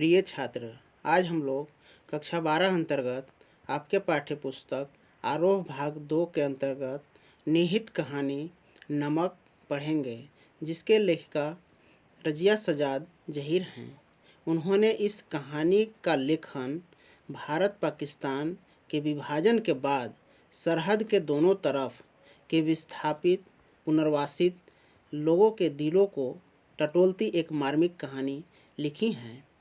प्रिय छात्र, आज हम लोग कक्षा 12 अंतर्गत आपके पाठ्य पुस्तक आरोह भाग 2 के अंतर्गत निहित कहानी नमक पढ़ेंगे, जिसके लेखिका रजिया सजाद जहीर हैं। उन्होंने इस कहानी का लेखन भारत पाकिस्तान के विभाजन के बाद सरहद के दोनों तरफ के विस्थापित पुनर्वासित लोगों के दिलों को टटोलती एक मार्मिक कहानी लिखी है।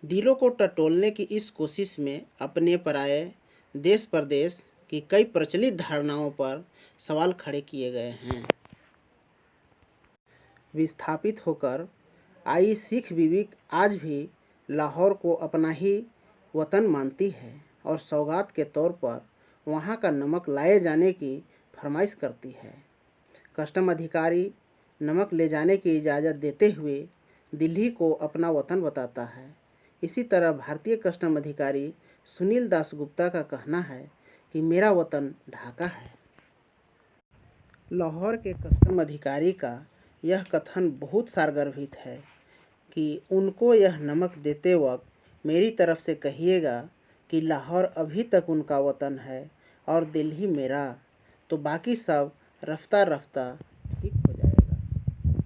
दिलों को टटोलने की इस कोशिश में अपने पराये देश परदेश की कई प्रचलित धारणाओं पर सवाल खड़े किए गए हैं। विस्थापित होकर आई सिख बीवी आज भी लाहौर को अपना ही वतन मानती है और सौगात के तौर पर वहाँ का नमक लाए जाने की फरमाइश करती है। कस्टम अधिकारी नमक ले जाने की इजाज़त देते हुए दिल्ली को अपना वतन बताता है। इसी तरह भारतीय कस्टम अधिकारी सुनील दासगुप्ता का कहना है कि मेरा वतन ढाका है। लाहौर के कस्टम अधिकारी का यह कथन बहुत सारगर्भित है कि उनको यह नमक देते वक्त मेरी तरफ से कहिएगा कि लाहौर अभी तक उनका वतन है और दिल्ली मेरा, तो बाकी सब रफ्ता रफ्ता ठीक हो जाएगा।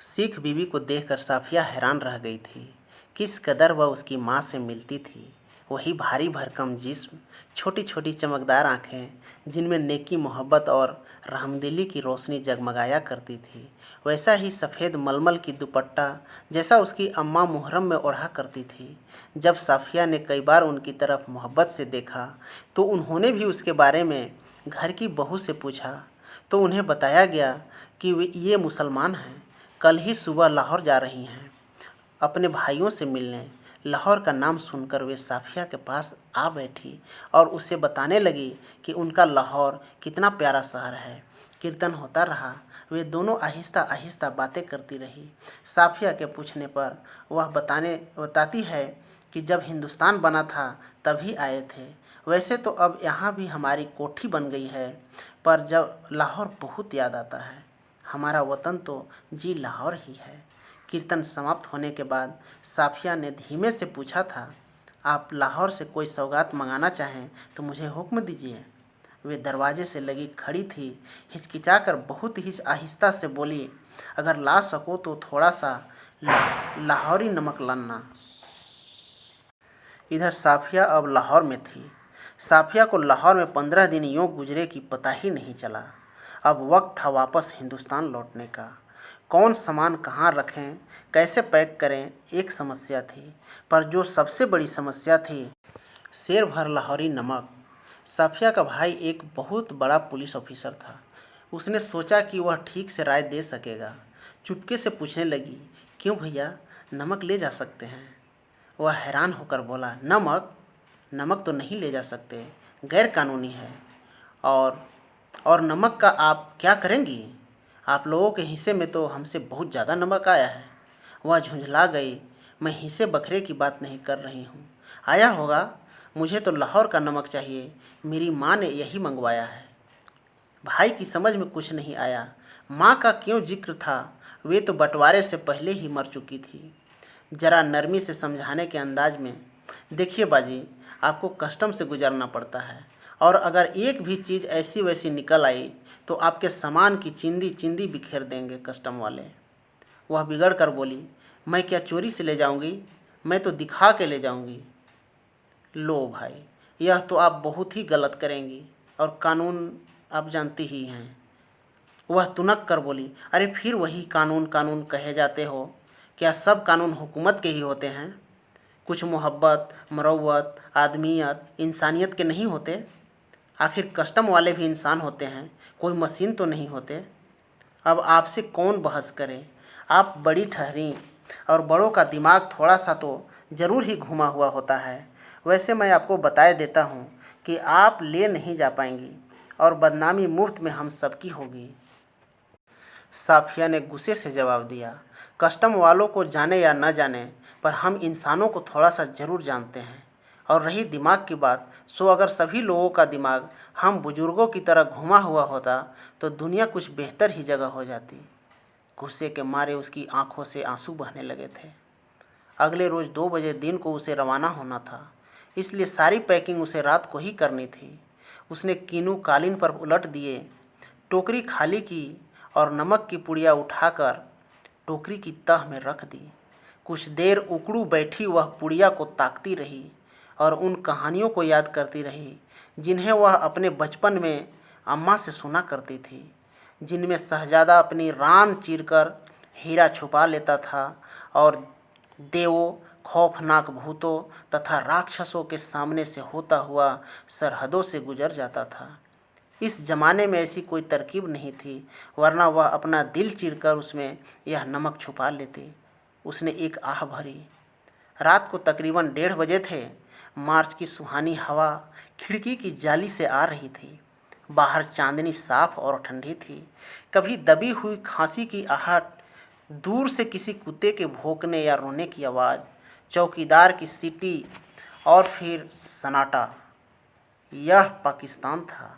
सिख बीवी को देखकर साफिया हैरान रह गई थी। किस कदर वह उसकी माँ से मिलती थी। वही भारी भरकम जिस्म, छोटी छोटी चमकदार आँखें जिनमें नेकी, मोहब्बत और रहमदिली की रोशनी जगमगाया करती थी, वैसा ही सफ़ेद मलमल की दुपट्टा जैसा उसकी अम्मा मुहर्रम में ओढ़ा करती थी। जब साफिया ने कई बार उनकी तरफ मोहब्बत से देखा तो उन्होंने भी उसके बारे में घर की बहू से पूछा तो उन्हें बताया गया कि ये मुसलमान हैं, कल ही सुबह लाहौर जा रही हैं अपने भाइयों से मिलने। लाहौर का नाम सुनकर वे साफिया के पास आ बैठी और उससे बताने लगी कि उनका लाहौर कितना प्यारा शहर है। कीर्तन होता रहा। वे दोनों आहिस्ता आहिस्ता बातें करती रही। साफिया के पूछने पर वह बताती है कि जब हिंदुस्तान बना था तभी आए थे। वैसे तो अब यहाँ भी हमारी कोठी बन गई है, पर जब लाहौर बहुत याद आता है। हमारा वतन तो जी लाहौर ही है। कीर्तन समाप्त होने के बाद साफिया ने धीमे से पूछा था, आप लाहौर से कोई सौगात मंगाना चाहें तो मुझे हुक्म दीजिए। वे दरवाजे से लगी खड़ी थी, हिचकिचाकर बहुत ही आहिस्ता से बोली, अगर ला सको तो थोड़ा सा लाहौरी नमक लाना। इधर साफिया अब लाहौर में थी। साफिया को लाहौर में 15 दिन यूँ गुजरे कि पता ही नहीं चला। अब वक्त था वापस हिंदुस्तान लौटने का। कौन सामान कहाँ रखें, कैसे पैक करें, एक समस्या थी, पर जो सबसे बड़ी समस्या थी, शेर भर लाहौरी नमक। साफिया का भाई एक बहुत बड़ा पुलिस ऑफिसर था। उसने सोचा कि वह ठीक से राय दे सकेगा। चुपके से पूछने लगी, क्यों भैया, नमक ले जा सकते हैं? वह हैरान होकर बोला, नमक तो नहीं ले जा सकते, गैर कानूनी है। और नमक का आप क्या करेंगी? आप लोगों के हिस्से में तो हमसे बहुत ज़्यादा नमक आया है। वह झुंझला गई, मैं हिस्से बखरे की बात नहीं कर रही हूँ। आया होगा, मुझे तो लाहौर का नमक चाहिए, मेरी माँ ने यही मंगवाया है। भाई की समझ में कुछ नहीं आया। माँ का क्यों जिक्र था, वे तो बंटवारे से पहले ही मर चुकी थी। ज़रा नरमी से समझाने के अंदाज में, देखिए बाजी, आपको कस्टम से गुजरना पड़ता है और अगर एक भी चीज़ ऐसी वैसी निकल आई तो आपके सामान की चिंदी चिंदी बिखेर देंगे कस्टम वाले। वह बिगड़ कर बोली, मैं क्या चोरी से ले जाऊंगी, मैं तो दिखा के ले जाऊंगी। लो भाई, यह तो आप बहुत ही गलत करेंगी और कानून आप जानती ही हैं। वह तुनक कर बोली, अरे फिर वही कानून कानून कहे जाते हो, क्या सब कानून हुकूमत के ही होते हैं? कुछ मोहब्बत, मरवत, आदमियत, इंसानियत के नहीं होते? आखिर कस्टम वाले भी इंसान होते हैं, कोई मशीन तो नहीं होते। अब आपसे कौन बहस करे, आप बड़ी ठहरी और बड़ों का दिमाग थोड़ा सा तो ज़रूर ही घुमा हुआ होता है। वैसे मैं आपको बताए देता हूँ कि आप ले नहीं जा पाएंगी और बदनामी मुफ्त में हम सबकी होगी। साफिया ने गुस्से से जवाब दिया, कस्टम वालों को जाने या न जाने, पर हम इंसानों को थोड़ा सा ज़रूर जानते हैं। और रही दिमाग की बात, सो अगर सभी लोगों का दिमाग हम बुजुर्गों की तरह घुमा हुआ होता तो दुनिया कुछ बेहतर ही जगह हो जाती। गुस्से के मारे उसकी आंखों से आंसू बहने लगे थे। अगले रोज़ 2 बजे दिन को उसे रवाना होना था, इसलिए सारी पैकिंग उसे रात को ही करनी थी। उसने कीनू कालीन पर उलट दिए, टोकरी खाली की और नमक की पुड़िया उठाकर टोकरी की तह में रख दी। कुछ देर उकड़ू बैठी वह पुड़िया को ताकती रही और उन कहानियों को याद करती रही जिन्हें वह अपने बचपन में अम्मा से सुना करती थी, जिनमें शहजादा अपनी रान चीरकर हीरा छुपा लेता था और देवों, खौफनाक भूतों तथा राक्षसों के सामने से होता हुआ सरहदों से गुजर जाता था। इस जमाने में ऐसी कोई तरकीब नहीं थी, वरना वह अपना दिल चीरकर उसमें यह नमक छुपा लेती। उसने एक आह भरी। रात को तकरीबन 1:30 बजे थे। मार्च की सुहानी हवा खिड़की की जाली से आ रही थी। बाहर चांदनी साफ और ठंडी थी। कभी दबी हुई खांसी की आहट, दूर से किसी कुत्ते के भौंकने या रोने की आवाज़, चौकीदार की सीटी और फिर सन्नाटा। यह पाकिस्तान था।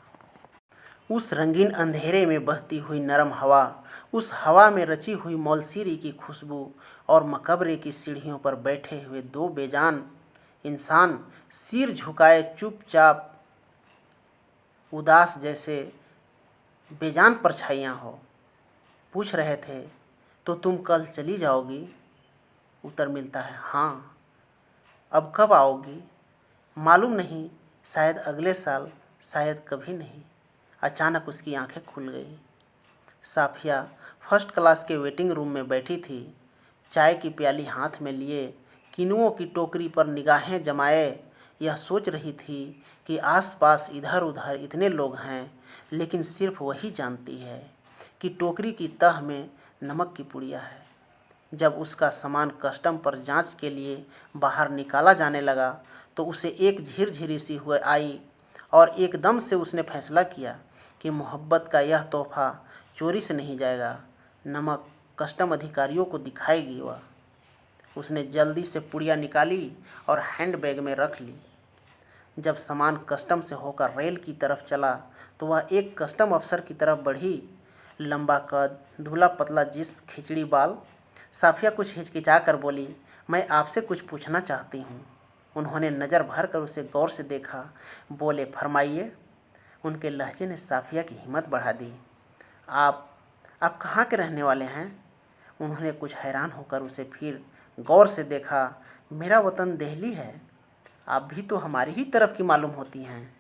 उस रंगीन अंधेरे में बहती हुई नरम हवा, उस हवा में रची हुई मौलसीरी की खुशबू और मकबरे की सीढ़ियों पर बैठे हुए 2 बेजान इंसान सिर झुकाए चुपचाप, उदास जैसे बेजान परछाइयाँ हो, पूछ रहे थे, तो तुम कल चली जाओगी? उत्तर मिलता है, हाँ। अब कब आओगी? मालूम नहीं, शायद अगले साल, शायद कभी नहीं। अचानक उसकी आंखें खुल गई। साफिया फर्स्ट क्लास के वेटिंग रूम में बैठी थी, चाय की प्याली हाथ में लिए, किनुओं की टोकरी पर निगाहें जमाए यह सोच रही थी कि आसपास इधर उधर इतने लोग हैं, लेकिन सिर्फ वही जानती है कि टोकरी की तह में नमक की पुड़िया है। जब उसका सामान कस्टम पर जांच के लिए बाहर निकाला जाने लगा तो उसे एक झिरझिरी सी हुई आई और एकदम से उसने फैसला किया कि मोहब्बत का यह तोहफा चोरी से नहीं जाएगा। नमक कस्टम अधिकारियों को दिखाएगी वह। उसने जल्दी से पुड़िया निकाली और हैंडबैग में रख ली। जब सामान कस्टम से होकर रेल की तरफ चला तो वह एक कस्टम अफसर की तरफ बढ़ी। लंबा कद, धुला पतला जिस्म, खिचड़ी बाल। साफिया कुछ हिचकिचा कर बोली, मैं आपसे कुछ पूछना चाहती हूँ। उन्होंने नज़र भर कर उसे गौर से देखा। बोले, फरमाइए। उनके लहजे ने साफिया की हिम्मत बढ़ा दी। आप कहाँ के रहने वाले हैं? उन्होंने कुछ हैरान होकर उसे फिर गौर से देखा। मेरा वतन दिल्ली है। आप भी तो हमारी ही तरफ की मालूम होती हैं।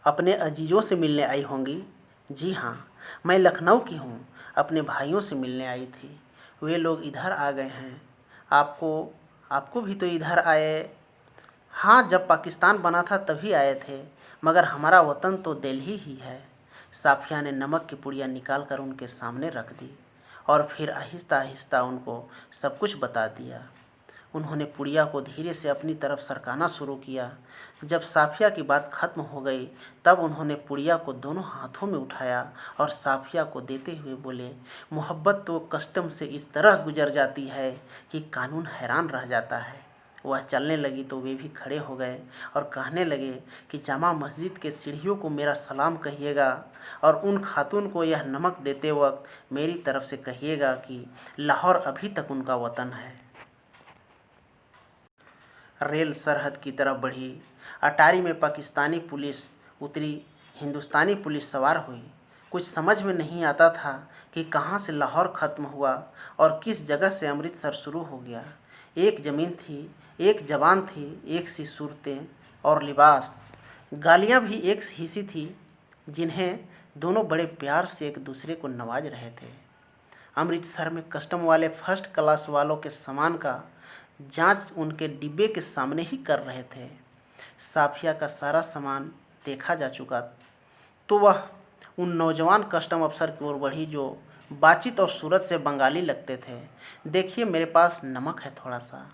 अपने अजीज़ों से मिलने आई होंगी? जी हाँ, मैं लखनऊ की हूँ। अपने भाइयों से मिलने आई थी। वे लोग इधर आ गए हैं। आपको भी तो इधर आए? हाँ, जब पाकिस्तान बना था तभी आए थे, मगर हमारा वतन तो दिल्ली ही है। साफिया ने नमक की पुड़िया निकाल कर उनके सामने रख दी और फिर आहिस्ता आहिस्ता उनको सब कुछ बता दिया। उन्होंने पुड़िया को धीरे से अपनी तरफ सरकाना शुरू किया। जब साफिया की बात खत्म हो गई तब उन्होंने पुड़िया को दोनों हाथों में उठाया और साफिया को देते हुए बोले, मोहब्बत तो कस्टम से इस तरह गुजर जाती है कि कानून हैरान रह जाता है। वह चलने लगी तो वे भी खड़े हो गए और कहने लगे कि जामा मस्जिद के सीढ़ियों को मेरा सलाम कहिएगा और उन खातून को यह नमक देते वक्त मेरी तरफ से कहिएगा कि लाहौर अभी तक उनका वतन है। रेल सरहद की तरफ बढ़ी। अटारी में पाकिस्तानी पुलिस उतरी, हिंदुस्तानी पुलिस सवार हुई। कुछ समझ में नहीं आता था कि कहाँ से लाहौर ख़त्म हुआ और किस जगह से अमृतसर शुरू हो गया। एक ज़मीन थी, एक जबान थी, एक सी सूरतें और लिबास। गालियाँ भी एक ही सी थी, जिन्हें दोनों बड़े प्यार से एक दूसरे को नवाज रहे थे। अमृतसर में कस्टम वाले फर्स्ट क्लास वालों के सामान का जांच उनके डिब्बे के सामने ही कर रहे थे। साफिया का सारा सामान देखा जा चुका तो वह उन नौजवान कस्टम अफसर की ओर बढ़ी जो बातचीत और सूरत से बंगाली लगते थे। देखिए, मेरे पास नमक है थोड़ा सा।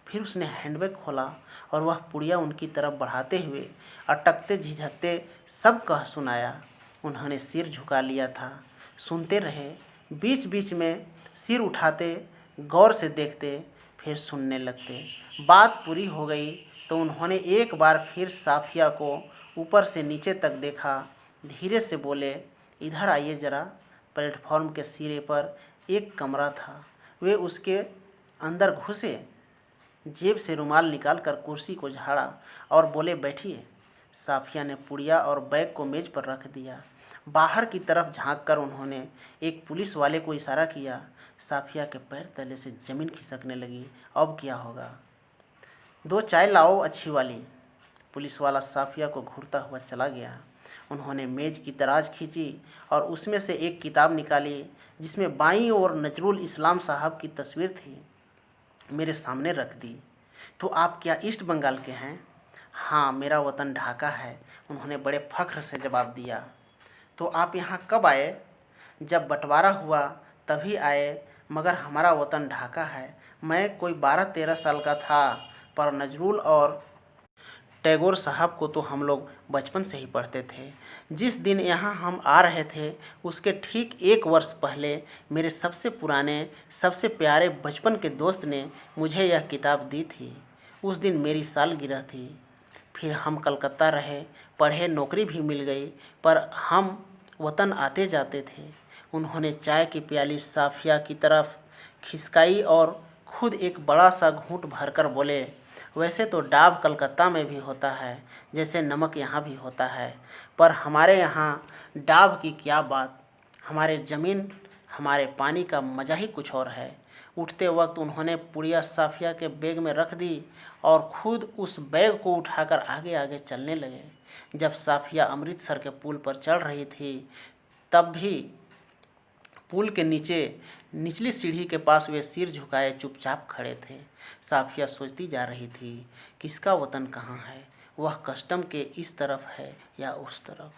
फिर उसने हैंडबैग खोला और वह पुड़िया उनकी तरफ बढ़ाते हुए अटकते झिझकते सब कह सुनाया। उन्होंने सिर झुका लिया था, सुनते रहे, बीच बीच में सिर उठाते, गौर से देखते, फिर सुनने लगते। बात पूरी हो गई तो उन्होंने एक बार फिर साफिया को ऊपर से नीचे तक देखा। धीरे से बोले, इधर आइए ज़रा। प्लेटफॉर्म के सिरे पर एक कमरा था। वे उसके अंदर घुसे, जेब से रुमाल निकालकर कुर्सी को झाड़ा और बोले, बैठिए। साफिया ने पुड़िया और बैग को मेज पर रख दिया। बाहर की तरफ झांककर उन्होंने एक पुलिस वाले को इशारा किया। साफिया के पैर तले से जमीन खिसकने लगी। अब क्या होगा? 2 चाय लाओ अच्छी वाली। पुलिस वाला साफिया को घूरता हुआ चला गया। उन्होंने मेज की दराज खींची और उसमें से एक किताब निकाली जिसमें बाईं ओर नजरुल इस्लाम साहब की तस्वीर थी। मेरे सामने रख दी। तो आप क्या ईस्ट बंगाल के हैं? हाँ, मेरा वतन ढाका है, उन्होंने बड़े फख्र से जवाब दिया। तो आप यहाँ कब आए? जब बंटवारा हुआ तभी आए, मगर हमारा वतन ढाका है। मैं कोई 12-13 साल का था, पर नजरुल और टैगोर साहब को तो हम लोग बचपन से ही पढ़ते थे। जिस दिन यहाँ हम आ रहे थे उसके ठीक 1 वर्ष पहले मेरे सबसे पुराने, सबसे प्यारे बचपन के दोस्त ने मुझे यह किताब दी थी। उस दिन मेरी सालगिरह थी। फिर हम कलकत्ता रहे, पढ़े, नौकरी भी मिल गई, पर हम वतन आते जाते थे। उन्होंने चाय की प्याली साफिया की तरफ खिसकाई और खुद एक बड़ा सा घूंट भरकर बोले, वैसे तो डाब कलकत्ता में भी होता है, जैसे नमक यहाँ भी होता है, पर हमारे यहाँ डाब की क्या बात। हमारे ज़मीन, हमारे पानी का मज़ा ही कुछ और है। उठते वक्त उन्होंने पुड़िया साफिया के बैग में रख दी और खुद उस बैग को उठाकर आगे आगे चलने लगे। जब साफिया अमृतसर के पुल पर चढ़ रही थी तब भी पुल के नीचे निचली सीढ़ी के पास वे सिर झुकाए चुपचाप खड़े थे। साफिया सोचती जा रही थी, किसका वतन कहाँ है? वह कस्टम के इस तरफ है या उस तरफ?